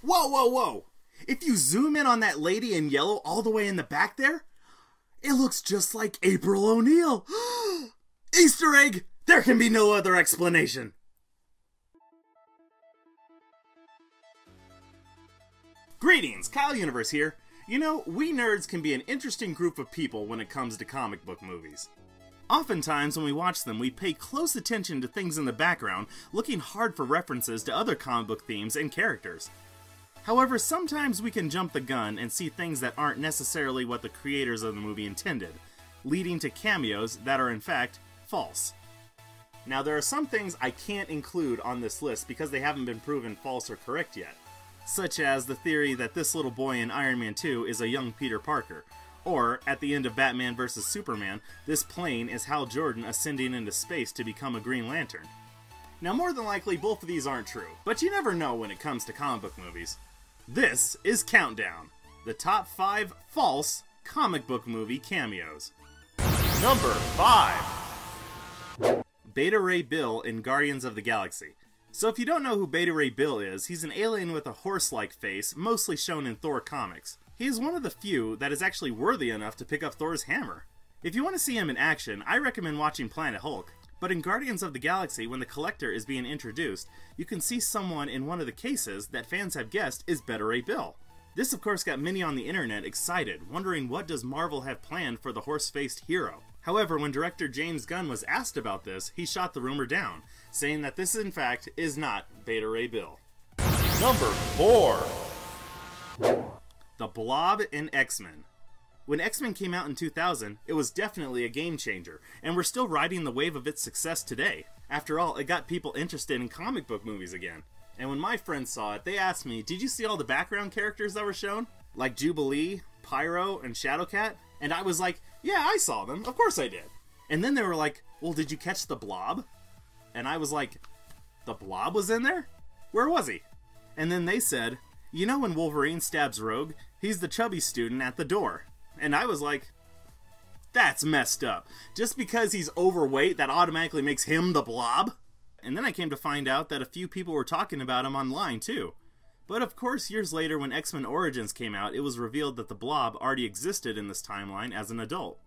Whoa, whoa, whoa! If you zoom in on that lady in yellow all the way in the back there, it looks just like April O'Neil. Easter egg! There can be no other explanation. Greetings, KyleUniverse here. You know, we nerds can be an interesting group of people when it comes to comic book movies. Oftentimes when we watch them, we pay close attention to things in the background, looking hard for references to other comic book themes and characters. However, sometimes we can jump the gun and see things that aren't necessarily what the creators of the movie intended, leading to cameos that are in fact false. Now, there are some things I can't include on this list because they haven't been proven false or correct yet, such as the theory that this little boy in Iron Man 2 is a young Peter Parker, or, at the end of Batman vs. Superman, this plane is Hal Jordan ascending into space to become a Green Lantern. Now, more than likely, both of these aren't true, but you never know when it comes to comic book movies. This is Countdown, the top 5 false comic book movie cameos. Number 5. Beta Ray Bill in Guardians of the Galaxy. So if you don't know who Beta Ray Bill is, he's an alien with a horse-like face, mostly shown in Thor comics. He is one of the few that is actually worthy enough to pick up Thor's hammer. If you want to see him in action, I recommend watching Planet Hulk. But in Guardians of the Galaxy, when the Collector is being introduced, you can see someone in one of the cases that fans have guessed is Beta Ray Bill. This of course got many on the internet excited, wondering what does Marvel have planned for the horse-faced hero. However, when director James Gunn was asked about this, he shot the rumor down, saying that this in fact is not Beta Ray Bill. Number 4. The Blob in X-Men. When X-Men came out in 2000, it was definitely a game changer, and we're still riding the wave of its success today. After all, it got people interested in comic book movies again. And when my friends saw it, they asked me, did you see all the background characters that were shown? Like Jubilee, Pyro, and Shadowcat? And I was like, yeah, I saw them, of course I did. And then they were like, well, did you catch the Blob? And I was like, the Blob was in there? Where was he? And then they said, you know when Wolverine stabs Rogue, he's the chubby student at the door. And I was like, that's messed up. Just because he's overweight, that automatically makes him the Blob? And then I came to find out that a few people were talking about him online too. But of course, years later when X-Men Origins came out, it was revealed that the Blob already existed in this timeline as an adult.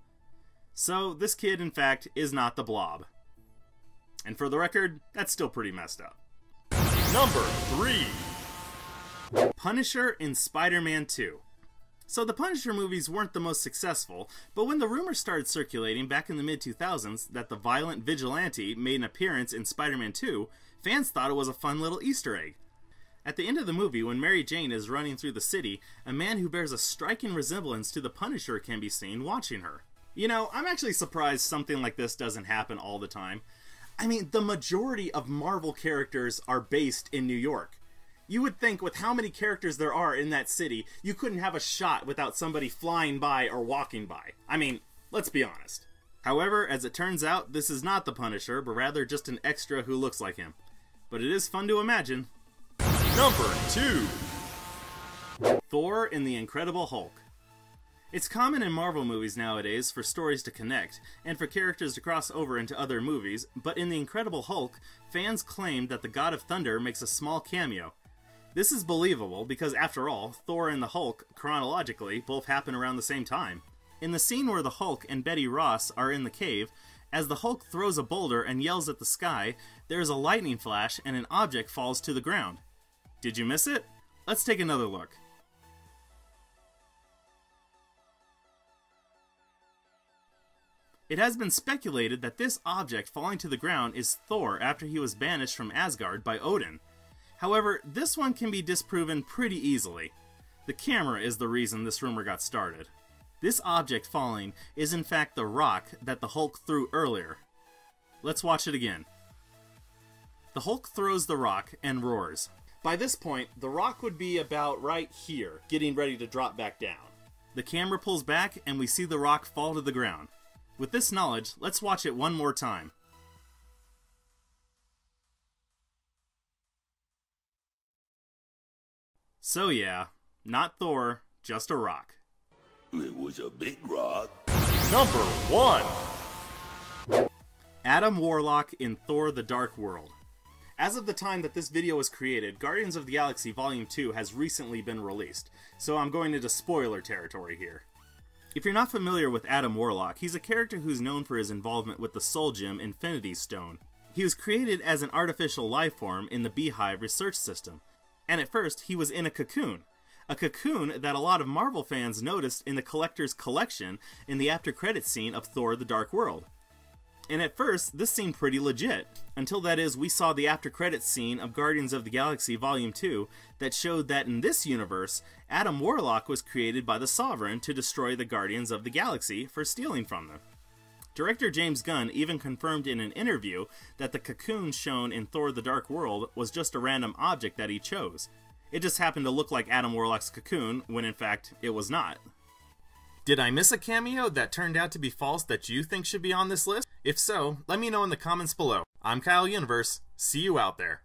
So this kid, in fact, is not the Blob. And for the record, that's still pretty messed up. Number 3. Punisher in Spider-Man 2. So the Punisher movies weren't the most successful, but when the rumors started circulating back in the mid-2000s that the violent vigilante made an appearance in Spider-Man 2, fans thought it was a fun little Easter egg. At the end of the movie, when Mary Jane is running through the city, a man who bears a striking resemblance to the Punisher can be seen watching her. You know, I'm actually surprised something like this doesn't happen all the time. I mean, the majority of Marvel characters are based in New York. You would think with how many characters there are in that city, you couldn't have a shot without somebody flying by or walking by. I mean, let's be honest. However, as it turns out, this is not the Punisher, but rather just an extra who looks like him. But it is fun to imagine. Number 2. Thor in the Incredible Hulk. It's common in Marvel movies nowadays for stories to connect, and for characters to cross over into other movies, but in The Incredible Hulk, fans claimed that the God of Thunder makes a small cameo. This is believable because, after all, Thor and the Hulk, chronologically, both happen around the same time. In the scene where the Hulk and Betty Ross are in the cave, as the Hulk throws a boulder and yells at the sky, there is a lightning flash and an object falls to the ground. Did you miss it? Let's take another look. It has been speculated that this object falling to the ground is Thor after he was banished from Asgard by Odin. However, this one can be disproven pretty easily. The camera is the reason this rumor got started. This object falling is in fact the rock that the Hulk threw earlier. Let's watch it again. The Hulk throws the rock and roars. By this point, the rock would be about right here, getting ready to drop back down. The camera pulls back and we see the rock fall to the ground. With this knowledge, let's watch it one more time. So yeah, not Thor, just a rock. It was a big rock. Number 1. Adam Warlock in Thor: The Dark World. As of the time that this video was created, Guardians of the Galaxy Volume 2 has recently been released, so I'm going into spoiler territory here. If you're not familiar with Adam Warlock, he's a character who's known for his involvement with the Soul Gem Infinity Stone. He was created as an artificial life form in the Beehive research system, and at first he was in a cocoon that a lot of Marvel fans noticed in the Collector's Collection in the after credits scene of Thor: The Dark World. And at first, this seemed pretty legit, until that is, we saw the after credits scene of Guardians of the Galaxy Volume 2 that showed that in this universe, Adam Warlock was created by the Sovereign to destroy the Guardians of the Galaxy for stealing from them. Director James Gunn even confirmed in an interview that the cocoon shown in Thor: The Dark World was just a random object that he chose. It just happened to look like Adam Warlock's cocoon, when in fact, it was not. Did I miss a cameo that turned out to be false that you think should be on this list? If so, let me know in the comments below. I'm KyleUniverse. See you out there.